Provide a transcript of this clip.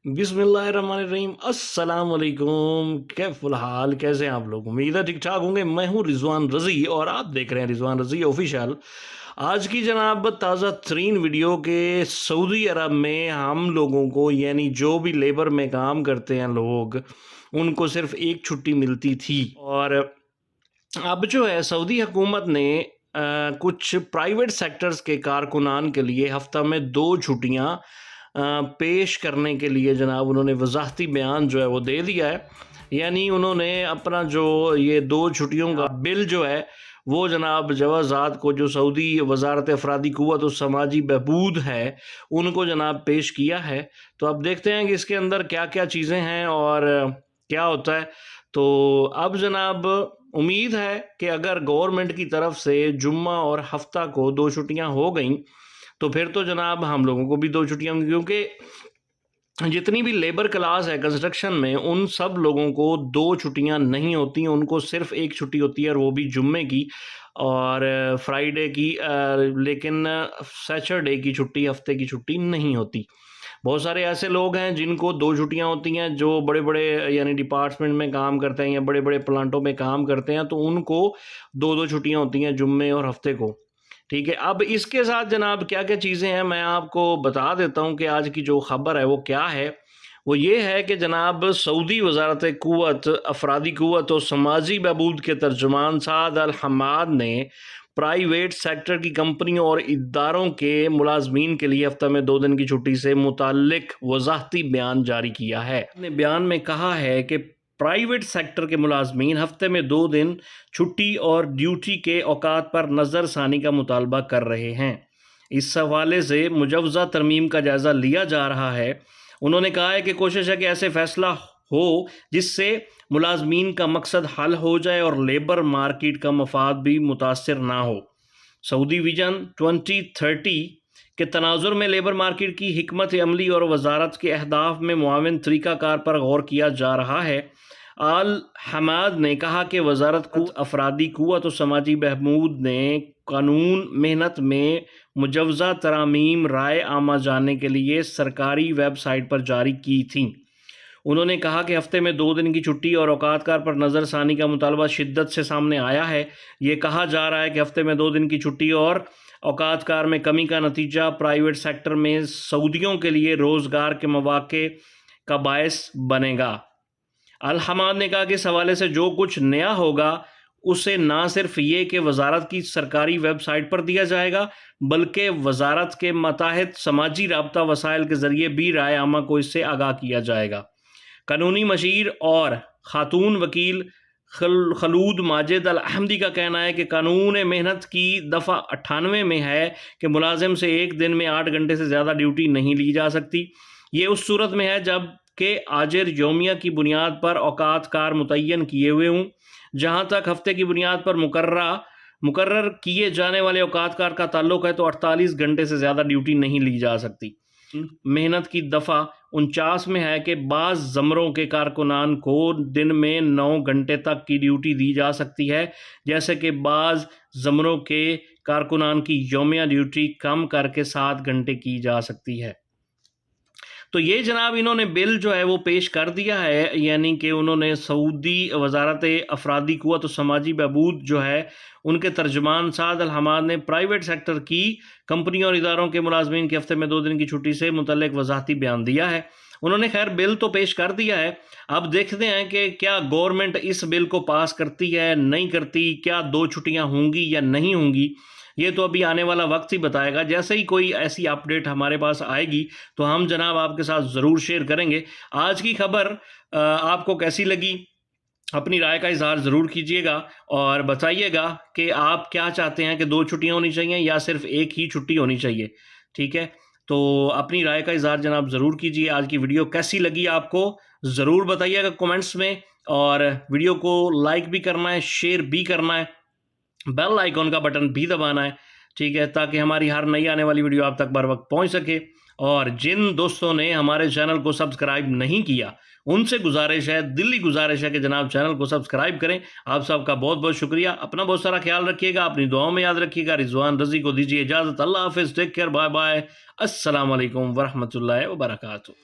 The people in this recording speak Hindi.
बिस्मिल्लाहिर्रहमानिर्रहीम अस्सलाम वालेकुम। कैफुल हाल, कैसे हैं आप लोग? उम्मीद है ठीक ठाक होंगे। मैं हूं रिजवान रज़ी और आप देख रहे हैं रिजवान रज़ी ऑफिशियल। आज की जनाब ताज़ा तरीन वीडियो के सऊदी अरब में हम लोगों को यानी जो भी लेबर में काम करते हैं लोग, उनको सिर्फ एक छुट्टी मिलती थी। और अब जो है सऊदी हुकूमत ने कुछ प्राइवेट सेक्टर्स के कारकुनान के लिए हफ्ता में 2 छुट्टियां पेश करने के लिए जनाब उन्होंने वजाहती बयान जो है वो दे दिया है। यानी उन्होंने अपना जो ये 2 छुट्टियों का बिल जो है वो जनाब जवाज़ात को जो सऊदी वजारत अफरादी क़ुव्वत और समाजी बहबूद है उनको जनाब पेश किया है। तो अब देखते हैं कि इसके अंदर क्या क्या चीज़ें हैं और क्या होता है। तो अब जनाब उम्मीद है कि अगर गवर्नमेंट की तरफ से जुम्मा और हफ्ता को 2 छुट्टियां हो गई तो फिर तो जनाब हम लोगों को भी 2 छुट्टियां होंगी, क्योंकि जितनी भी लेबर क्लास है कंस्ट्रक्शन में उन सब लोगों को 2 छुट्टियां नहीं होती, उनको सिर्फ एक छुट्टी होती है और वो भी जुम्मे की और फ्राइडे की, लेकिन सैटरडे की छुट्टी, हफ्ते की छुट्टी नहीं होती। बहुत सारे ऐसे लोग हैं जिनको 2 छुट्टियां होती हैं, जो बड़े बड़े यानी डिपार्टमेंट में काम करते हैं या बड़े बड़े प्लांटों में काम करते हैं, तो उनको 2-2 छुट्टियां होती हैं जुम्मे और हफ्ते को। ठीक है, अब इसके साथ जनाब क्या क्या चीज़ें हैं मैं आपको बता देता हूं कि आज की जो खबर है वो क्या है। वो ये है कि जनाब सऊदी वजारत क़ुव्वत अफरादी क़ुव्वत और समाजी बहबूद के तर्जुमान साद अल हमाद ने प्राइवेट सेक्टर की कंपनियों और इदारों के मुलाजमीन के लिए हफ्ता में 2 दिन की छुट्टी से मुताल्लिक वजाहती बयान जारी किया है। अपने बयान में कहा है कि प्राइवेट सेक्टर के मुलाजमीन हफ्ते में 2 दिन छुट्टी और ड्यूटी के औकात पर नज़रसानी का मुतालबा कर रहे हैं। इस हवाले से मुजवज़ा तरमीम का जायज़ा लिया जा रहा है। उन्होंने कहा है कि कोशिश है कि ऐसे फैसला हो जिससे मुलाजमीन का मकसद हल हो जाए और लेबर मार्केट का मफाद भी मुतासर ना हो। सऊदी विजन 2030 के तनाजुर में लेबर मार्केट की हिकमत अमली और वजारत के अहदाफ में मुआविन तरीक़ाकार पर गौर किया जा रहा है। आल हमाद ने कहा कि वजारत को अफरादी क़ुव्वत और समाजी बहबूद ने कानून मेहनत में मुजवज़ा तरामीम राय आमा जाने के लिए सरकारी वेबसाइट पर जारी की थी। उन्होंने कहा कि हफ्ते में 2 दिन की छुट्टी और औकातकार पर नज़रसानी का मुतालबा शिद्दत से सामने आया है। ये कहा जा रहा है कि हफ्ते में 2 दिन की छुट्टी और औकातकार में कमी का नतीजा प्राइवेट सेक्टर में सऊदियों के लिए रोज़गार के मौक़े का बायस बनेगा। अल हमाद ने कहा कि इस हवाले से जो कुछ नया होगा उसे ना सिर्फ ये कि वजारत की सरकारी वेबसाइट पर दिया जाएगा, बल्कि वजारत के मातहत समाजी राबता वसाइल के ज़रिए भी राय आमा को इससे आगाह किया जाएगा। कानूनी मशीर और खातून वकील खलूद माजिद अल अहमदी का कहना है कि कानून मेहनत की दफ़ा 98 में है कि मुलाजिम से एक दिन में 8 घंटे से ज़्यादा ड्यूटी नहीं ली जा सकती। ये उस सूरत में है जब कि आजिर योमिया की बुनियाद पर औकातकार मुतय्यन किए हुए हों। जहाँ तक हफ्ते की बुनियाद पर मुकर्रर किए जाने वाले औकातकार का ताल्लुक है तो 48 घंटे से ज़्यादा ड्यूटी नहीं ली जा सकती। मेहनत की दफ़ा 49 में है कि बाज़ ज़मरों के कारकुनान को दिन में 9 घंटे तक की ड्यूटी दी जा सकती है, जैसे कि बाज़ ज़मरों के कारकुनान की योमिया ड्यूटी कम करके 7 घंटे की जा सकती है। तो ये जनाब इन्होंने बिल जो है वो पेश कर दिया है, यानी कि उन्होंने सऊदी वजारत अफरादी क़ुव्वत और समाजी बहबूद जो है उनके तर्जुमान साद अल हमाद ने प्राइवेट सेक्टर की कंपनियों और इदारों के मुलाजमीन के हफ्ते में 2 दिन की छुट्टी से मुतल्लिक वजाहती बयान दिया है। उन्होंने खैर बिल तो पेश कर दिया है, अब देखते हैं कि क्या गवर्नमेंट इस बिल को पास करती है नहीं करती, क्या 2 छुट्टियां होंगी या नहीं होंगी, ये तो अभी आने वाला वक्त ही बताएगा। जैसे ही कोई ऐसी अपडेट हमारे पास आएगी तो हम जनाब आपके साथ ज़रूर शेयर करेंगे। आज की खबर आपको कैसी लगी, अपनी राय का इजहार ज़रूर कीजिएगा और बताइएगा कि आप क्या चाहते हैं कि 2 छुट्टियां होनी चाहिए या सिर्फ एक ही छुट्टी होनी चाहिए। ठीक है, तो अपनी राय का इजहार जनाब ज़रूर कीजिए। आज की वीडियो कैसी लगी आपको ज़रूर बताइएगा कमेंट्स में, और वीडियो को लाइक भी करना है, शेयर भी करना है, बेल आइकॉन का बटन भी दबाना है। ठीक है, ताकि हमारी हर नई आने वाली वीडियो आप तक बर वक्त पहुँच सके। और जिन दोस्तों ने हमारे चैनल को सब्सक्राइब नहीं किया उनसे गुजारिश है, दिल्ली गुजारिश है कि जनाब चैनल को सब्सक्राइब करें। आप सबका बहुत बहुत शुक्रिया। अपना बहुत सारा ख्याल रखिएगा, अपनी दुआओं में याद रखिएगा। रिजवान रज़ी को दीजिए इजाज़त। अल्लाह हाफिज़, टेक केयर, बाय बाय, अस्सलाम वालेकुम वरहमतुल्लाहि वबरकातुहू।